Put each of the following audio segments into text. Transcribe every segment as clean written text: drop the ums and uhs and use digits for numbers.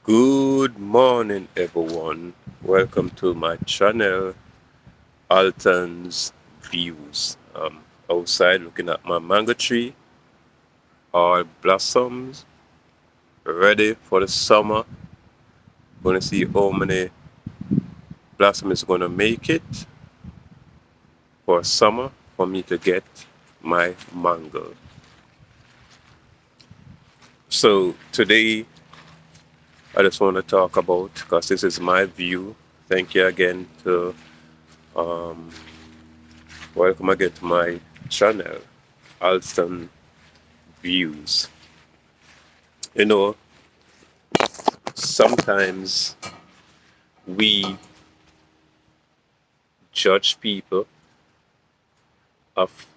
Good morning, everyone. Welcome to my channel, Alton's Views. Outside looking at my mango tree, all blossoms, ready for the summer. Gonna see how many blossoms is gonna make it for summer for me to get my mango. So today I just want to talk about, because this is my view. Thank you again to welcome again to my channel, Alton Views. You know, sometimes we judge people of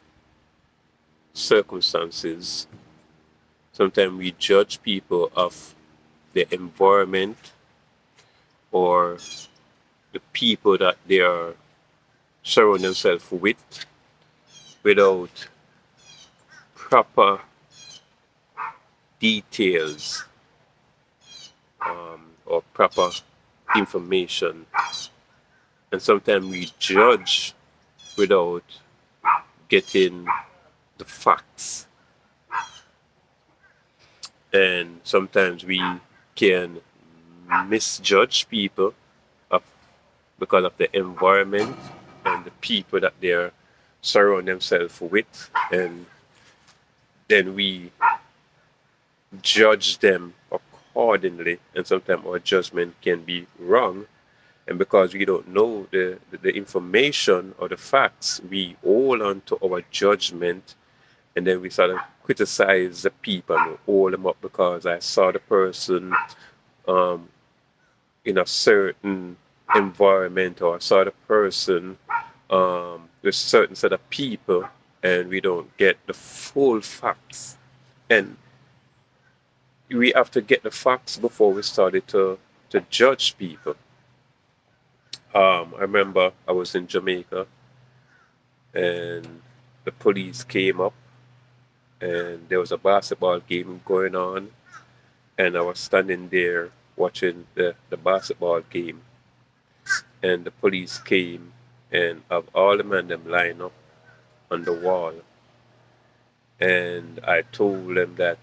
circumstances. Sometimes we judge people of the environment or the people that they are surrounding themselves with without proper details or proper information. And sometimes we judge without getting the facts. And sometimes we can misjudge people of, because of the environment and the people that they're surround themselves with, and then we judge them accordingly, and sometimes our judgment can be wrong. And because we don't know the information or the facts, we hold on to our judgment, and then we sort of criticize the people and hold them up because I saw the person um, in a certain environment, or I saw the person with a certain set of people, and we don't get the full facts. And we have to get the facts before we started to judge people. I remember I was in Jamaica, and the police came up, and there was a basketball game going on, and I was standing there watching the basketball game, and the police came and of all the men them line up on the wall, and I told them that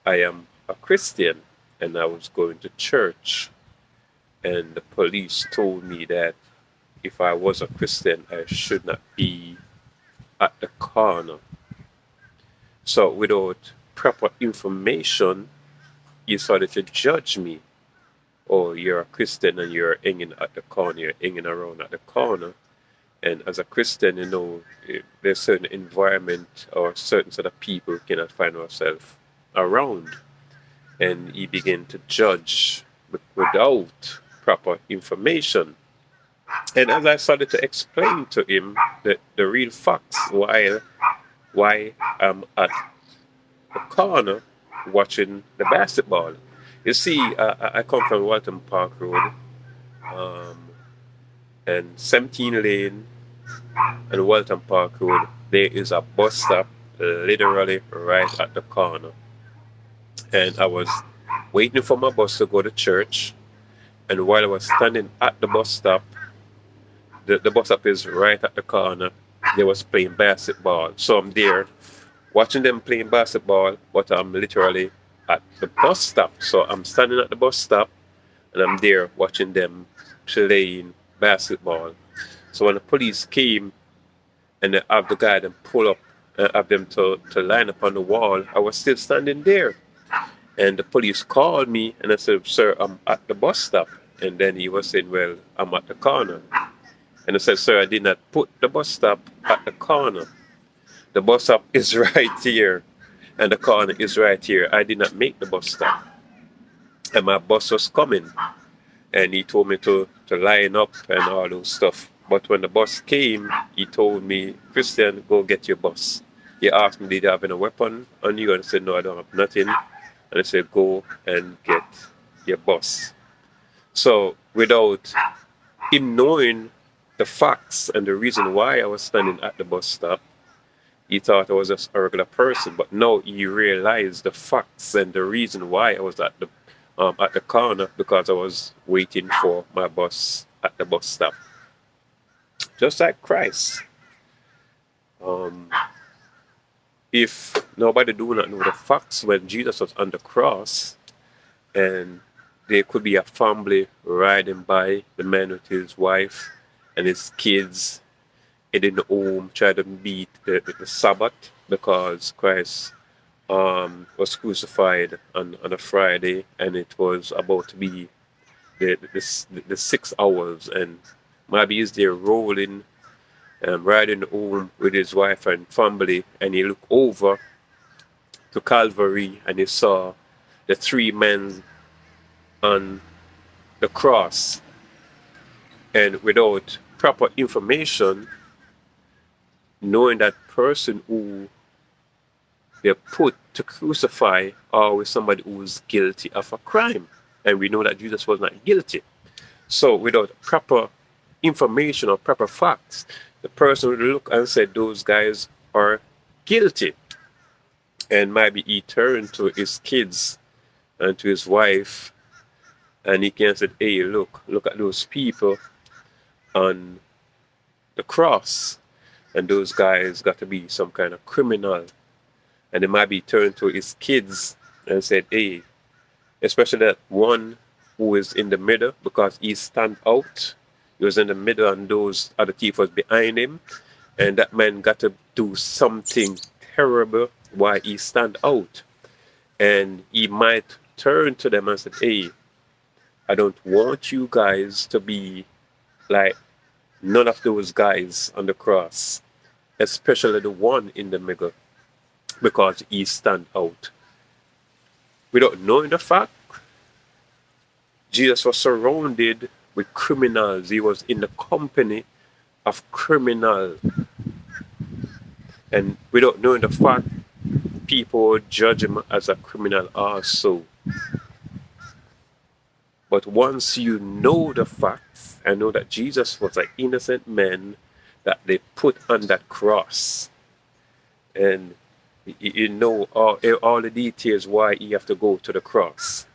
I am a Christian and I was going to church, and the police told me that if I was a Christian I should not be at the corner. So without proper information, you started to judge me. Oh, you're a Christian and you're hanging at the corner, you're hanging around at the corner. And as a Christian, there's certain environment or certain sort of people cannot find ourselves around. And he began to judge without proper information. And as I started to explain to him the real facts, why I'm at the corner watching the basketball. You see, I come from Walton Park Road, um, and 17 Lane and Walton Park Road, there is a bus stop literally right at the corner. And I was waiting for my bus to go to church. And while I was standing at the bus stop, the bus stop is right at the corner. They was playing basketball. So I'm there watching them playing basketball, but I'm literally at the bus stop. So I'm standing at the bus stop and I'm there watching them playing basketball. So when the police came and they have the guy them pull up, have them to line up on the wall, I was still standing there. And the police called me and I said, "Sir, I'm at the bus stop." And then he was saying, "Well, I'm at the corner." And I said, "Sir, I did not put the bus stop at the corner. The bus stop is right here, and the corner is right here. I did not make the bus stop." And my bus was coming, and he told me to line up and all those stuff. But when the bus came, he told me, "Christian, go get your bus." He asked me, "Did you have any weapon on you?" And I said, "No, I don't have nothing." And I said, "Go and get your bus." So without him knowing the facts and the reason why I was standing at the bus stop, he thought I was just a regular person. But now he realized the facts and the reason why I was at the at the corner because I was waiting for my bus at the bus stop. Just like Christ. Um, if nobody do not know the facts when Jesus was on the cross, and there could be a family riding by, the man with his wife and his kids in the home, trying to meet the Sabbath because Christ was crucified on a Friday, and it was about to be the 6 hours, and maybe he's there rolling, riding home with his wife and family, and he looked over to Calvary and he saw the three men on the cross, and without proper information, knowing that person who they put to crucify always somebody who's guilty of a crime. And we know that Jesus was not guilty. So without proper information or proper facts, the person would look and say those guys are guilty. And maybe he turned to his kids and to his wife and he can say, hey, look at those people on the cross. And those guys got to be some kind of criminal. And they might be turned to his kids and said, hey, especially that one who is in the middle, because he stand out. He was in the middle and those other thief was behind him. And that man got to do something terrible while he stand out. And he might turn to them and say, hey, I don't want you guys to be like none of those guys on the cross, especially the one in the middle, because he stand out. Without knowing the fact, Jesus was surrounded with criminals. He was in the company of criminals. And without knowing the fact, people would judge him as a criminal also. But once you know the facts and know that Jesus was an innocent man that they put on that cross, and you know all the details why he have to go to the cross.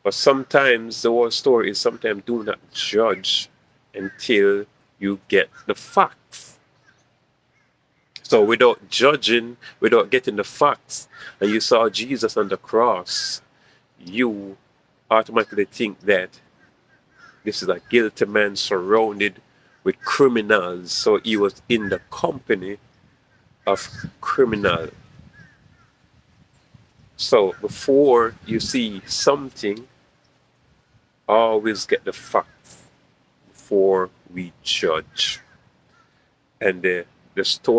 But sometimes the whole story is sometimes do not judge until you get the facts. So without judging, without getting the facts, and you saw Jesus on the cross, you automatically think that this is a guilty man surrounded with criminals. So he was in the company of criminals. So before you see something, always get the facts before we judge. And the story